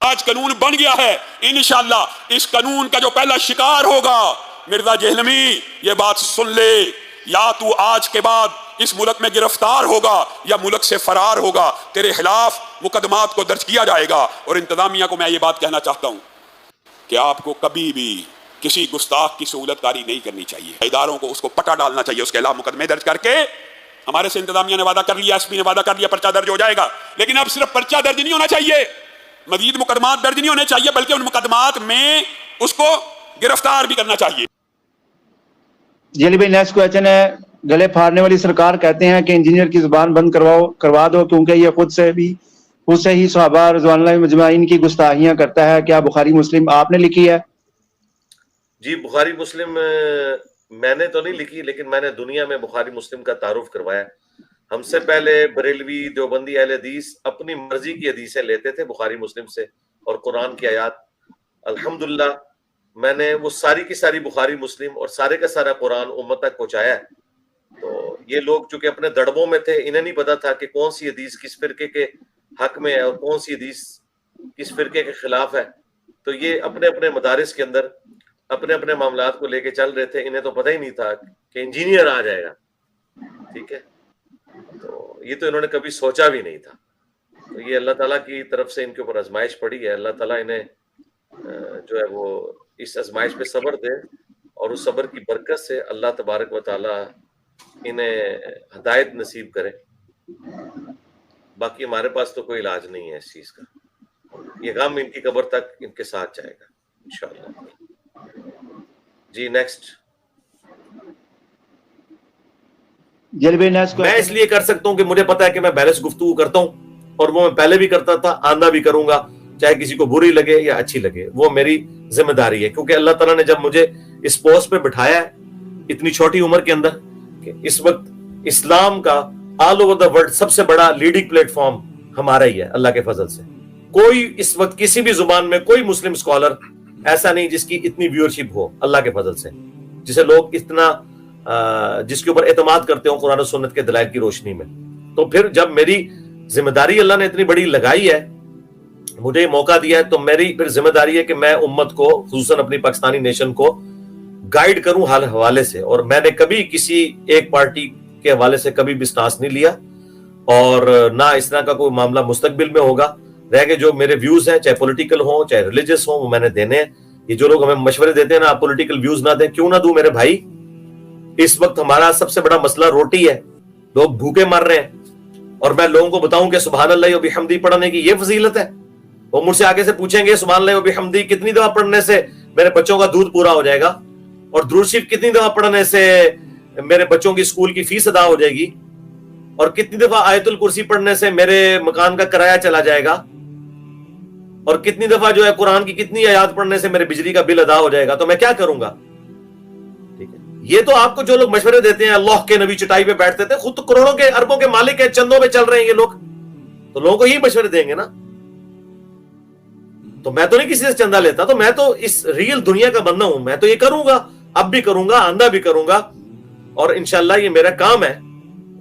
آج قانون بن گیا ہے، انشاءاللہ اس قانون کا جو پہلا شکار ہوگا مرزا جہلمی، یہ بات سن لے، یا تو آج کے بعد اس ملک میں گرفتار ہوگا یا ملک سے فرار ہوگا، تیرے خلاف مقدمات کو درج کیا جائے گا۔ اور انتظامیہ کو میں یہ بات کہنا چاہتا ہوں کہ آپ کو کبھی بھی کسی گستاخ کی سہولت کاری نہیں کرنی چاہیے، اداروں کو اس کو پٹا ڈالنا چاہیے، اس کے خلاف مقدمے درج کر کے ہمارے سے انتظامیہ نے وعدہ کر لیا، ایس پی نے وعدہ کر لیا پرچہ درج ہو جائے گا، لیکن اب صرف پرچہ درج نہیں ہونا چاہیے، مزید مقدمات درج نہیں ہونے چاہیے، بلکہ ان مقدمات میں اس کو گرفتار بھی کرنا چاہیے۔ جیلی بھائی نیکسٹ کویسچن ہے، گلے پھاڑنے والی سرکار کہتے ہیں کہ انجینئر کی زبان بند کروا دو کیونکہ یہ خود سے ہی صحابہ رضوان اللہ مجمعین کی گستاخیاں کرتا ہے۔ کیا بخاری مسلم آپ نے لکھی ہے؟ جی بخاری مسلم میں نے تو نہیں لکھی، لیکن میں نے دنیا میں بخاری مسلم کا تعارف کروایا۔ ہم سے پہلے بریلوی دیوبندی اہل حدیث اپنی مرضی کی حدیثیں لیتے تھے بخاری مسلم سے اور قرآن کی آیات۔ الحمدللہ میں نے وہ ساری کی ساری بخاری مسلم اور سارے کا سارا قرآن امت تک پہنچایا ہے۔ تو یہ لوگ چونکہ اپنے دڑبوں میں تھے، انہیں نہیں پتا تھا کہ کون سی حدیث کس فرقے کے حق میں ہے اور کون سی حدیث کس فرقے کے خلاف ہے، تو یہ اپنے اپنے مدارس کے اندر اپنے اپنے معاملات کو لے کے چل رہے تھے، انہیں تو پتہ ہی نہیں تھا کہ انجینئر آ جائے گا، ٹھیک ہے، تو یہ تو انہوں نے کبھی سوچا بھی نہیں تھا۔ تو یہ اللہ تعالیٰ کی طرف سے ان کے اوپر آزمائش پڑی ہے، اللہ تعالیٰ انہیں جو ہے وہ اس آزمائش پہ صبر دے، اور اس صبر کی برکت سے اللہ تبارک و تعالیٰ انہیں ہدایت نصیب کرے۔ باقی ہمارے پاس تو کوئی علاج نہیں ہے اس چیز کا، یہ غم ان کی قبر تک ان کے ساتھ جائے گا انشاءاللہ۔ جی نیکسٹ۔ میں اس لیے کر سکتا ہوں کہ مجھے پتا ہے کہ میں بیلنس گفتگو کرتا ہوں، اور وہ میں پہلے بھی کرتا تھا، آندہ بھی کروں گا، چاہے کسی کو بری لگے یا اچھی لگے، وہ میری ذمہ داری ہے، کیونکہ اللہ تعالیٰ نے جب مجھے اس پوسٹ پہ بٹھایا ہے اتنی چھوٹی عمر کے اندر، کہ اس وقت اسلام کا آل اوور دا ورلڈ سب سے بڑا لیڈنگ پلیٹ فارم ہمارا ہی ہے اللہ کے فضل سے۔ کوئی اس وقت کسی بھی زبان میں کوئی مسلم اسکالر ایسا نہیں جس کی اتنی ویورشپ ہو اللہ کے فضل سے، جسے لوگ اتنا جس کے اوپر اعتماد کرتے ہوں قرآن و سنت کے دلائل کی روشنی میں۔ تو پھر جب میری ذمہ داری اللہ نے اتنی بڑی لگائی ہے، مجھے یہ موقع دیا ہے، تو میری پھر ذمہ داری ہے کہ میں امت کو، خصوصاً اپنی پاکستانی نیشن کو گائیڈ کروں ہر حوالے سے۔ اور میں نے کبھی کسی ایک پارٹی کے حوالے سے کبھی بھی سٹانس نہیں لیا، اور نہ اس طرح کا کوئی معاملہ مستقبل میں ہوگا۔ رہ کے جو میرے ویوز ہیں، چاہے پولیٹیکل ہوں چاہے ریلیجس ہوں، وہ میں نے دینے ہیں۔ یہ جو لوگ ہمیں مشورے دیتے ہیں نا آپ پولیٹیکل ویوز نہ دیں، کیوں نہ دوں میرے بھائی؟ اس وقت ہمارا سب سے بڑا مسئلہ روٹی ہے، لوگ بھوکے مر رہے ہیں، اور میں لوگوں کو بتاؤں کہ سبحان اللہ و بحمدی پڑھنے کی یہ فضیلت ہے۔ وہ مجھ سے آگے سے پوچھیں گے سبحان اللہ و بحمدی کتنی دفعہ پڑھنے سے میرے بچوں کا دودھ پورا ہو جائے گا، اور درود شریف کتنی دفعہ پڑھنے سے میرے بچوں کی اسکول کی فیس ادا ہو جائے گی، اور کتنی دفعہ آیت الکرسی پڑھنے سے میرے مکان کا کرایہ چلا جائے گا، اور کتنی دفعہ جو ہے قرآن کی کتنی آیات پڑھنے سے میرے بجلی کا بل ادا ہو جائے گا، تو میں کیا کروں گا؟ ٹھیک ہے، یہ تو آپ کو جو لوگ مشورے دیتے ہیں، اللہ کے نبی چٹائی پہ بیٹھتے تھے، خود تو کروڑوں کے اربوں کے مالک ہیں، چندوں پہ چل رہے ہیں یہ لوگ، تو لوگوں کو یہی مشورے دیں گے نا۔ تو میں تو نہیں کسی سے چندہ لیتا، تو میں تو اس ریئل دنیا کا بندہ ہوں، میں تو یہ کروں گا، اب بھی کروں گا، آندہ بھی کروں گا، اور انشاءاللہ یہ میرا کام ہے۔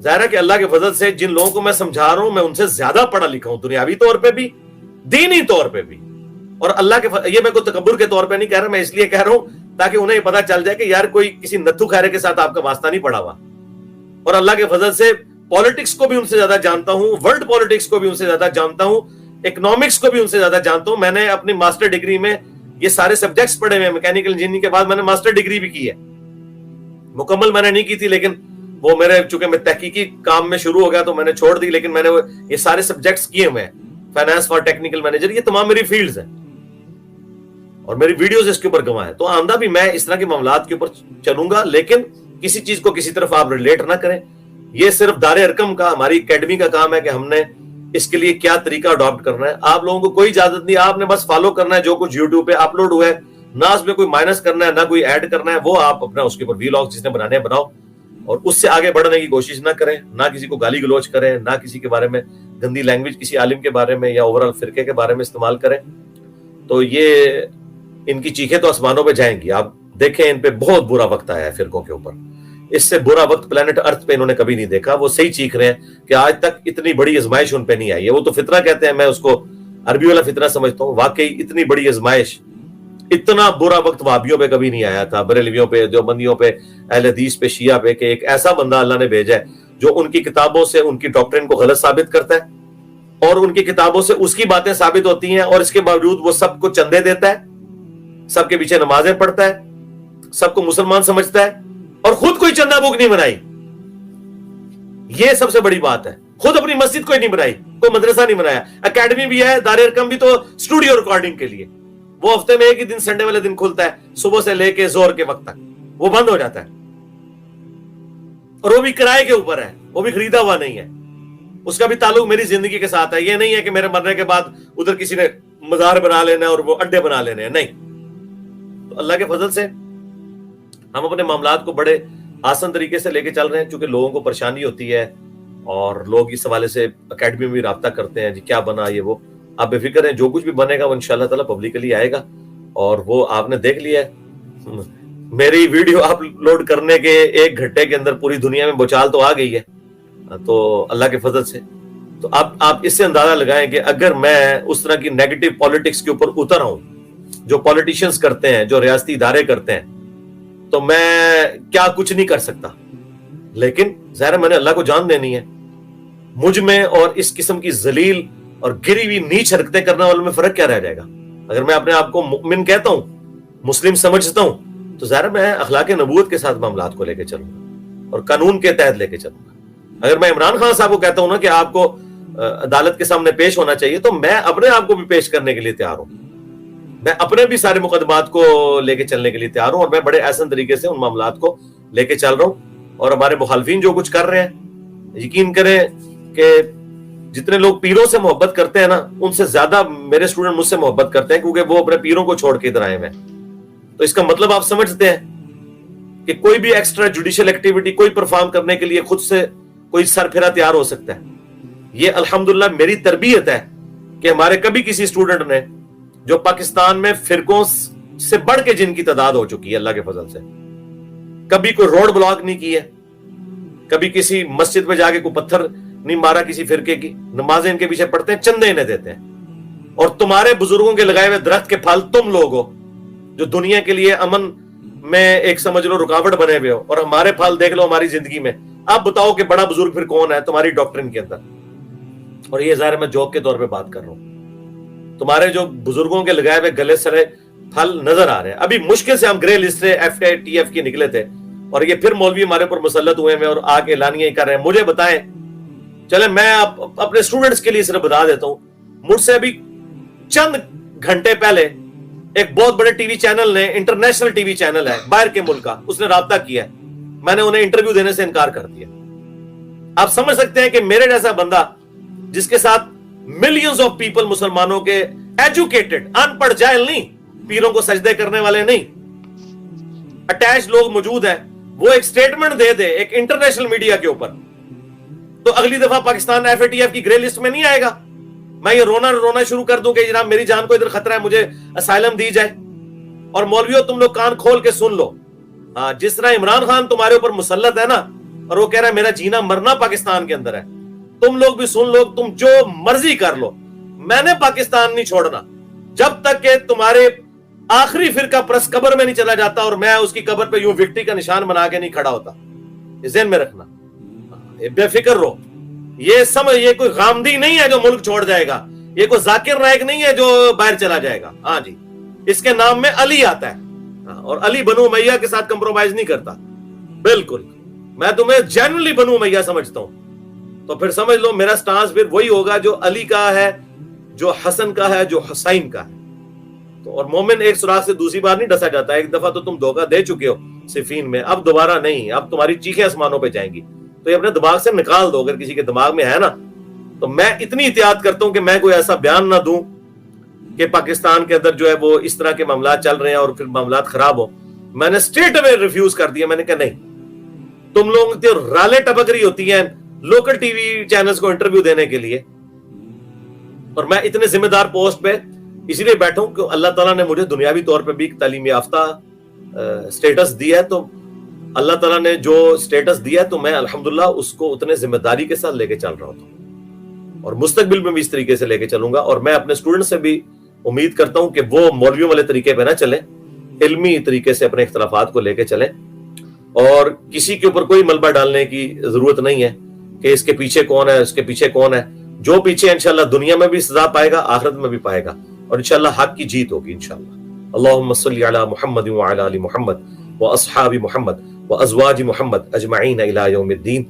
ظاہر ہے کہ اللہ کے فضل سے جن لوگوں کو میں سمجھا رہا ہوں میں ان سے زیادہ پڑھا لکھا ہوں، دنیاوی طور پہ بھی دینی طور پہ بھی، اور اللہ کے یہ میں کوئی تکبر کے طور پہ نہیں کہہ رہا، میں اس لیے کہہ رہا ہوں تاکہ انہیں یہ پتا چل جائے کہ یار کوئی کسی نتھو خیرے کے ساتھ آپ کا واسطہ نہیں پڑا ہوا، اور اللہ کے فضل سے پالیٹکس کو بھی ان سے زیادہ جانتا ہوں، ورلڈ پالیٹکس کو بھی ان سے زیادہ جانتا ہوں، اکنامکس کو بھی ان سے زیادہ جانتا ہوں۔ میں نے اپنی ماسٹر ڈگری میں یہ سارے سبجیکٹس پڑھے ہوئے ہیں، میکینیکل انجینئرنگ کے بعد میں نے ماسٹر ڈگری بھی کی ہے، مکمل میں نے نہیں کی تھی، لیکن وہ میرے چونکہ میں تحقیقی کام میں شروع ہو گیا تو میں نے چھوڑ دی، لیکن میں نے یہ سارے سبجیکٹس کیے ہوئے ہیں، فائنانس فار ٹیکنیکل مینیجر، یہ تمام میری فیلڈز ہیں، اور میری ویڈیوز اس کے اوپر گواہ ہیں۔ تو آندہ بھی میں اس طرح کے معاملات کے اوپر چلوں گا، لیکن کسی چیز کو کسی طرف آپ ریلیٹ نہ کریں۔ یہ صرف دار ارکم کا، ہماری اکیڈمی کا کام ہے کہ ہم نے اس کے لیے کیا طریقہ اڈاپٹ کرنا ہے۔ آپ لوگوں کو کوئی اجازت نہیں، آپ نے بس فالو کرنا ہے جو کچھ یوٹیوب پہ اپلوڈ ہوا ہے، نہ اس میں کوئی مائنس کرنا ہے نہ کوئی ایڈ کرنا ہے، وہ آپ اپنا اس کے اوپر ویلاگ جس نے بنانے ہیں بناؤ، اور اس سے آگے بڑھنے کی کوشش نہ کریں، نہ کسی کو گالی گلوچ کریں، نہ کسی کے بارے میں گندی لینگویج کسی عالم کے بارے میں یا اوورال فرقے کے بارے میں استعمال کریں۔ تو یہ ان کی چیخیں تو آسمانوں پہ جائیں گی، آپ دیکھیں ان پہ بہت برا وقت آیا ہے فرقوں کے اوپر، اس سے برا وقت پلانٹ ارتھ پہ انہوں نے کبھی نہیں دیکھا۔ وہ صحیح چیخ رہے ہیں کہ آج تک اتنی بڑی آزمائش ان پہ نہیں آئی ہے، وہ تو فطرہ کہتے ہیں، میں اس کو عربی والا فطرہ سمجھتا ہوں. واقعی اتنی بڑی آزمائش, اتنا برا وقت وہابیوں پہ کبھی نہیں آیا تھا, بریلویوں پہ, دیوبندیوں پہ, اہل حدیث پہ, شیعہ پہ, کہ ایک ایسا بندہ اللہ نے بھیجا ہے جو ان کی کتابوں سے ان کی ڈاکٹرین کو غلط ثابت کرتا ہے, اور ان کی کتابوں سے اس کی باتیں ثابت ہوتی ہیں, اور اس کے باوجود وہ سب کو چندے دیتا ہے, سب کے پیچھے نمازیں پڑھتا ہے, سب کو مسلمان سمجھتا ہے, اور خود کوئی چندہ بک نہیں بنائی. یہ سب سے بڑی بات ہے. خود اپنی مسجد کوئی نہیں بنائی, کوئی مدرسہ نہیں بنایا. اکیڈمی بھی ہے, دار ارقم بھی تو اسٹوڈیو ریکارڈنگ کے لیے, وہ ہفتے میں ایک ہی دن سنڈے والے دن کھلتا ہے, صبح سے لے کے زور کے وقت تک, وہ بند ہو جاتا ہے, اور وہ بھی کرائے کے اوپر ہے, وہ بھی خریدا ہوا نہیں ہے. اس کا بھی تعلق میری زندگی کے ساتھ ہے. یہ نہیں ہے کہ میرے مرنے کے بعد ادھر کسی نے مزار بنا لینا ہے اور وہ اڈے بنا لینے ہیں, نہیں. تو اللہ کے فضل سے ہم اپنے معاملات کو بڑے آسان طریقے سے لے کے چل رہے ہیں, چونکہ لوگوں کو پریشانی ہوتی ہے اور لوگ اس حوالے سے اکیڈمی میں بھی رابطہ کرتے ہیں, جی کیا بنا یہ وہ. آپ بے فکر ہیں, جو کچھ بھی بنے گا وہ انشاءاللہ تعالیٰ پبلکلی آئے گا, اور وہ آپ نے دیکھ لیا ہے. میری ویڈیو اپلوڈ کرنے کے 1 گھنٹے کے اندر پوری دنیا میں بچال تو آ گئی ہے, تو اللہ کے فضل سے. تو آپ اس سے اندازہ لگائیں کہ اگر میں اس طرح کی نیگیٹو پالیٹکس کے اوپر اتر آؤں جو پالیٹیشنز کرتے ہیں, جو ریاستی ادارے کرتے ہیں, تو میں کیا کچھ نہیں کر سکتا. لیکن ظاہر ہے میں نے اللہ کو جان دینی ہے. مجھ میں اور اس قسم کی ذلیل اور گری ہوئی نیچ حرکتیں کرنے والوں میں فرق کیا رہ جائے گا؟ اگر میں اپنے آپ کو مؤمن کہتا ہوں, مسلم سمجھتا ہوں, تو ظاہر میں اخلاق نبوت کے ساتھ معاملات کو لے کے چلوں گا اور قانون کے تحت لے کے چلوں گا. اگر میں عمران خان صاحب کو کہتا ہوں نا کہ آپ کو عدالت کے سامنے پیش ہونا چاہیے, تو میں اپنے آپ کو بھی پیش کرنے کے لیے تیار ہوں. میں اپنے بھی سارے مقدمات کو لے کے چلنے کے لیے تیار ہوں, اور میں بڑے احسن طریقے سے ان معاملات کو لے کے چل رہا ہوں. اور ہمارے مخالفین جو کچھ کر رہے ہیں, یقین کریں کہ جتنے لوگ پیروں سے محبت کرتے ہیں نا, ان سے زیادہ میرے اسٹوڈنٹ مجھ سے محبت کرتے ہیں, کیونکہ وہ اپنے پیروں کو چھوڑ کے ادھر آئے ہوئے ہیں. تو اس کا مطلب آپ سمجھتے ہیں کہ کوئی بھی ایکسٹرا جوڈیشل ایکٹیویٹی کوئی پرفارم کرنے کے لیے خود سے کوئی سر پھیرا تیار ہو سکتا ہے. یہ الحمدللہ میری تربیت ہے کہ ہمارے کبھی کسی اسٹوڈنٹ نے, جو پاکستان میں فرقوں سے بڑھ کے جن کی تعداد ہو چکی ہے اللہ کے فضل سے, کبھی کوئی روڈ بلاک نہیں کی ہے, کبھی کسی مسجد میں جا کے کوئی پتھر نہیں مارا کسی فرقے کی. نمازیں ان کے پیچھے پڑھتے ہیں, چندے انہیں دیتے ہیں. اور تمہارے بزرگوں کے لگائے ہوئے درخت کے پھل تم لوگ ہو جو دنیا کے لیے امن میں ایک سمجھ لو رکاوٹ بنے ہوئے ہو, اور ہمارے پھل دیکھ لو ہماری زندگی میں. آپ بتاؤ کہ بڑا بزرگ پھر کون ہے تمہاری ڈاکٹرین کے اندر؟ اور یہ ظاہر میں جوک کے طور پہ بات کر رہا ہوں. تمہارے جو بزرگوں کے لگائے ہوئے گلے سرے پھل نظر آ رہے ہیں. ابھی مشکل سے ہم گرے لسٹ FATF کی نکلے تھے, اور یہ پھر مولوی ہمارے پر مسلط ہوئے ہیں اور آ کے اعلانیاں کر رہے ہیں. مجھے بتائیں, چلے میں اپنے اسٹوڈنٹس کے لیے صرف بتا دیتا ہوں, مجھ سے ابھی چند گھنٹے پہلے ایک بہت بڑے ٹی وی چینل نے, انٹرنیشنل ٹی وی چینل ہے باہر کے ملک کا, اس نے رابطہ کیا ہے. میں نے انہیں انٹرویو دینے سے انکار کر دیا. آپ سمجھ سکتے ہیں کہ میرے جیسا بندہ جس کے ساتھ ملینز آف پیپل مسلمانوں کے ایجوکیٹڈ, ان پڑھ جاہل نہیں, پیروں کو سجدے کرنے والے نہیں, اٹیچ لوگ موجود ہیں, وہ ایک سٹیٹمنٹ دے دے ایک انٹرنیشنل میڈیا کے اوپر, تو اگلی دفعہ پاکستان FATF کی گرے لسٹ میں نہیں آئے گا. میں یہ رونا شروع کر دوں کہ جناب میری جان کو ادھر خطرہ ہے, مجھے اسائلم دی جائے. اور مولویوں تم لوگ کان کھول کے سن لو, ہاں جس طرح عمران خان تمہارے اوپر مسلط ہے نا, اور وہ کہہ رہا ہے میرا جینا مرنا پاکستان کے اندر ہے, تم لوگ بھی سن لو, تم جو مرضی کر لو, میں نے پاکستان نہیں چھوڑنا جب تک کہ تمہارے آخری فرقہ پرس قبر میں نہیں چلا جاتا اور میں اس کی قبر پہ یوں وکٹری کا نشان بنا کے نہیں کھڑا ہوتا. یہ ذہن میں رکھنا, بے فکر رہو. یہ کوئی غامدی نہیں ہے جو ملک چھوڑ جائے گا, یہ کوئی ذاکر نائک نہیں ہے جو باہر چلا جائے گا. ہاں جی, اس کے نام میں علی آتا ہے, اور علی بنو امیہ کے ساتھ کمپرومائز نہیں کرتا. بالکل, میں تمہیں جینوئنلی بنو امیہ سمجھتا ہوں, تو پھر سمجھ لو میرا سٹانس پھر وہی ہوگا جو علی کا ہے, جو حسن کا ہے, جو حسین کا ہے. تو اور مومن ایک سوراخ سے دوسری بار نہیں ڈسا جاتا. ایک دفعہ تو تم دھوکہ دے چکے ہو صفین میں, اب دوبارہ نہیں. اب تمہاری چیخیں آسمانوں پہ جائیں گی, تو یہ اپنے دماغ سے نکال دو. اگر کسی کے دماغ میں ہے نا, تو میں اتنی احتیاط کرتا ہوں کہ میں کوئی ایسا بیان نہ دوں کہ پاکستان کے اندر جو ہے وہ اس طرح کے معاملات چل رہے ہیں اور پھر معاملات خراب ہو. میں نے اسٹریٹ اوے ریفیوز کر دیا. میں نے کہا نہیں, تم لوگوں کی رالے ٹپک رہی ہوتی ہیں لوکل ٹی وی چینلز کو انٹرویو دینے کے لیے, اور میں اتنے ذمہ دار پوسٹ پہ اسی لیے بیٹھا ہوں کہ اللہ تعالیٰ نے مجھے دنیاوی طور پہ بھی تعلیم یافتہ سٹیٹس دیا ہے. تو اللہ تعالیٰ نے جو سٹیٹس دیا ہے تو میں الحمدللہ اس کو اتنے ذمہ داری کے ساتھ لے کے چل رہا ہوں. اور مستقبل میں بھی اس طریقے سے لے کے چلوں گا. اور میں اپنے اسٹوڈنٹ سے بھی امید کرتا ہوں کہ وہ مولویوں والے طریقے پہ نہ چلیں, علمی طریقے سے اپنے اختلافات کو لے کے چلیں, اور کسی کے اوپر کوئی ملبہ ڈالنے کی ضرورت نہیں ہے کہ اس کے پیچھے کون ہے, اس کے پیچھے کون ہے. جو پیچھے انشاءاللہ دنیا میں بھی سزا پائے گا, آخرت میں بھی پائے گا, اور انشاءاللہ حق کی جیت ہوگی انشاءاللہ. اللہم صلی علی محمد وعلی آل محمد واصحاب محمد وازواج محمد اجمعین الی یوم الدین,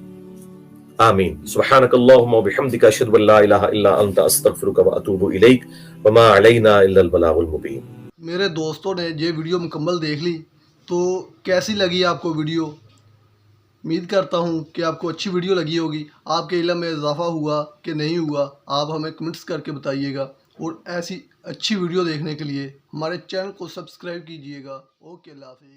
آمین. سبحانک اللہم وبحمدک اشہد ان لا الہ الا انت استغفرک واتوب الیک وما علینا الا البلاغ المبین. میرے دوستوں نے یہ ویڈیو مکمل دیکھ لی, تو کیسی لگی آپ کو ویڈیو؟ امید کرتا ہوں کہ آپ کو اچھی ویڈیو لگی ہوگی. آپ کے علم میں اضافہ ہوا کہ نہیں ہوا, آپ ہمیں کمنٹس کر کے بتائیے گا. اور ایسی اچھی ویڈیو دیکھنے کے لیے ہمارے چینل کو سبسکرائب کیجیے گا. اوکے, اللہ حافظ.